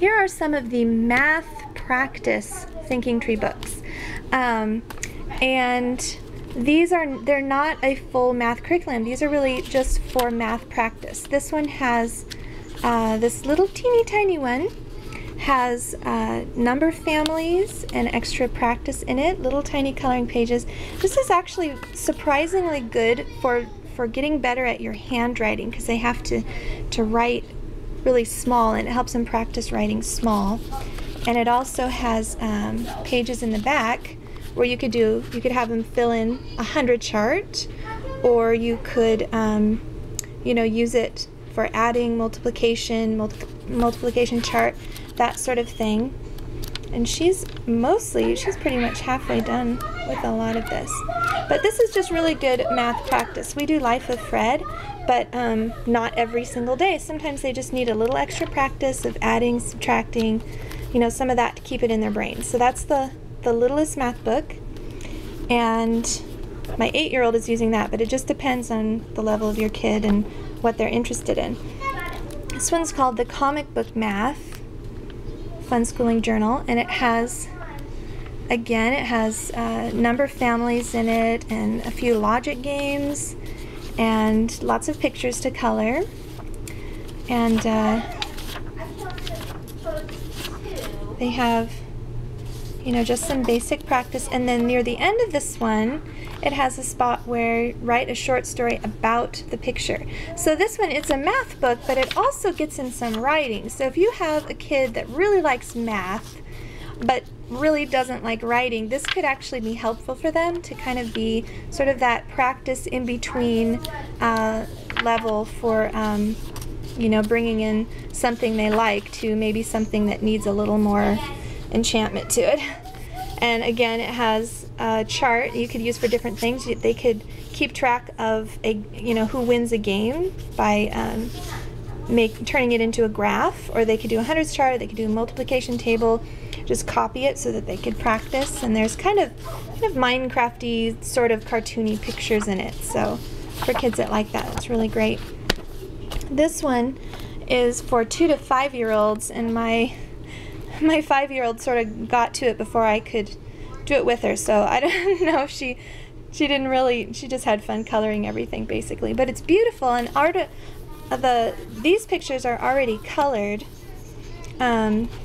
here are some of the math practice thinking tree books. And they're not a full math curriculum. These are really just for math practice. This one has, this little teeny tiny one has number families and extra practice in it, little tiny coloring pages. This is actually surprisingly good for getting better at your handwriting, because they have to write really small, and it helps them practice writing small. And it also has pages in the back where you could have them fill in a 100 chart, or you could you know, use it for adding multiplication chart, that sort of thing. And she's pretty much halfway done with a lot of this. But this is just really good math practice. We do Life with Fred, but not every single day. Sometimes they just need a little extra practice of adding, subtracting, you know, some of that to keep it in their brain. So that's the littlest math book, and my 8-year-old is using that, but it just depends on the level of your kid and what they're interested in. This one's called the Comic Book Math Fun Schooling Journal, and it has number families in it, and a few logic games, and lots of pictures to color, and they have, you know, just some basic practice. And then near the end of this one, it has a spot where write a short story about the picture. So this one, it's a math book, but it also gets in some writing. So if you have a kid that really likes math but really doesn't like writing, this could actually be helpful for them to kind of be sort of that practice in between level for you know, bringing in something they like to maybe something that needs a little more enchantment to it. And again, it has a chart you could use for different things. They could keep track of you know, who wins a game by turning it into a graph, or they could do a hundreds chart, or they could do a multiplication table, just copy it so that they could practice. And there's kind of Minecrafty, sort of cartoony pictures in it. So for kids that like that, it's really great. This one is for 2 to 5-year-olds, and my 5-year-old sort of got to it before I could do it with her, so I don't know if she didn't really, she just had fun coloring everything basically. But it's beautiful, and these pictures are already colored,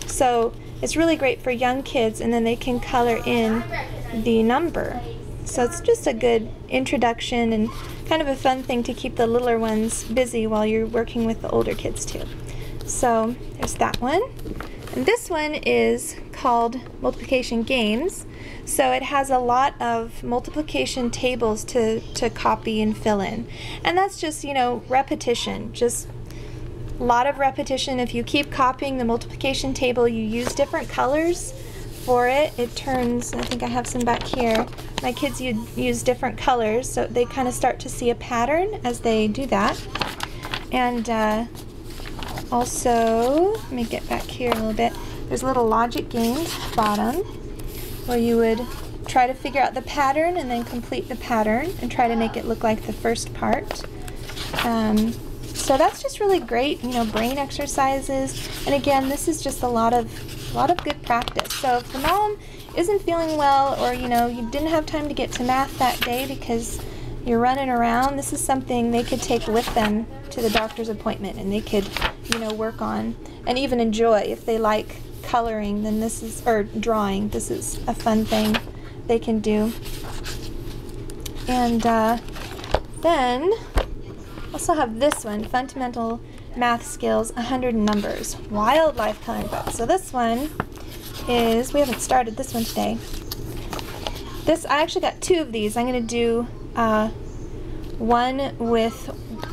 so it's really great for young kids, and then they can color in the number. So it's just a good introduction and kind of a fun thing to keep the littler ones busy while you're working with the older kids too. So there's that one. And this one is called Multiplication Games. So it has a lot of multiplication tables to copy and fill in. And that's just, you know, repetition, just a lot of repetition. If you keep copying the multiplication table, you use different colors for it. It turns, I think I have some back here. My kids use different colors, so they kind of start to see a pattern as they do that. And also, let me get back here a little bit. There's little logic games at the bottom where you would try to figure out the pattern and then complete the pattern and try to make it look like the first part. So that's just really great, you know, brain exercises. And again, this is just a lot of good practice. So if the mom isn't feeling well, or you know, you didn't have time to get to math that day because you're running around, this is something they could take with them to the doctor's appointment, and they could, you know, work on and even enjoy. If they like coloring, then this is, or drawing, this is a fun thing they can do. And then also have this one, Fundamental Math Skills, 100 Numbers, Wildlife Coloring Book. So this one is, we haven't started this one today. I actually got 2 of these. I'm going to do one with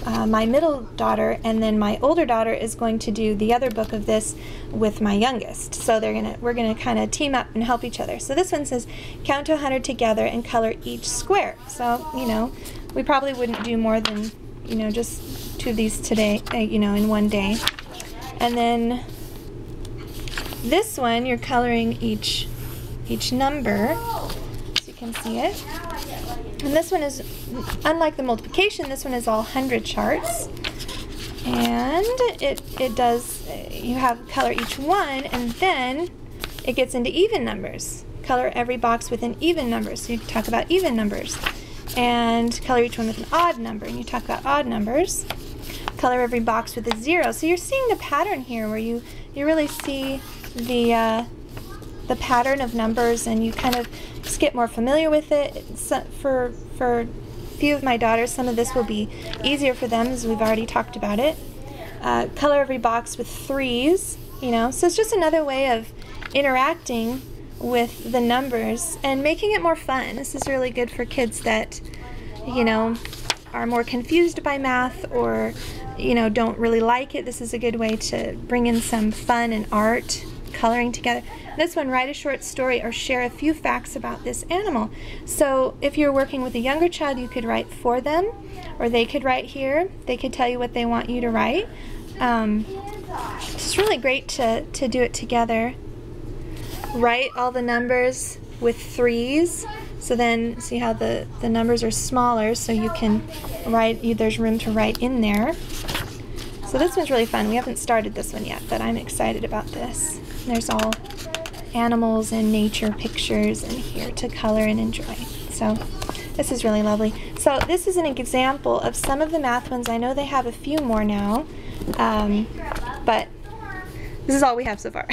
my middle daughter, and then my older daughter is going to do the other book of this with my youngest. So we're gonna kind of team up and help each other. So this one says count to 100 together and color each square. So, you know, we probably wouldn't do more than, you know, just 2 of these today, you know, in one day. And then this one, you're coloring each number, so you can see it. And this one is, unlike the multiplication, this one is all 100 charts. And it does you have color each one, and then it gets into even numbers. Color every box with an even number, so you can talk about even numbers. And color each one with an odd number, and you talk about odd numbers. Color every box with a 0. So you're seeing the pattern here where you really see the pattern of numbers, and you kind of just get more familiar with it. For a few of my daughters, some of this will be easier for them, as we've already talked about it. Color every box with 3s, you know, so it's just another way of interacting with the numbers and making it more fun. This is really good for kids that, you know, are more confused by math, or, you know, don't really like it. This is a good way to bring in some fun and art, coloring together. This one, write a short story or share a few facts about this animal. So if you're working with a younger child, you could write for them, or they could write here. They could tell you what they want you to write. It's really great to do it together. Write all the numbers with 3s. So then see how the numbers are smaller, so you can write, there's room to write in there. So this one's really fun. We haven't started this one yet, but I'm excited about this. There's all animals and nature pictures in here to color and enjoy. So this is really lovely. So this is an example of some of the math ones. I know they have a few more now, but this is all we have so far.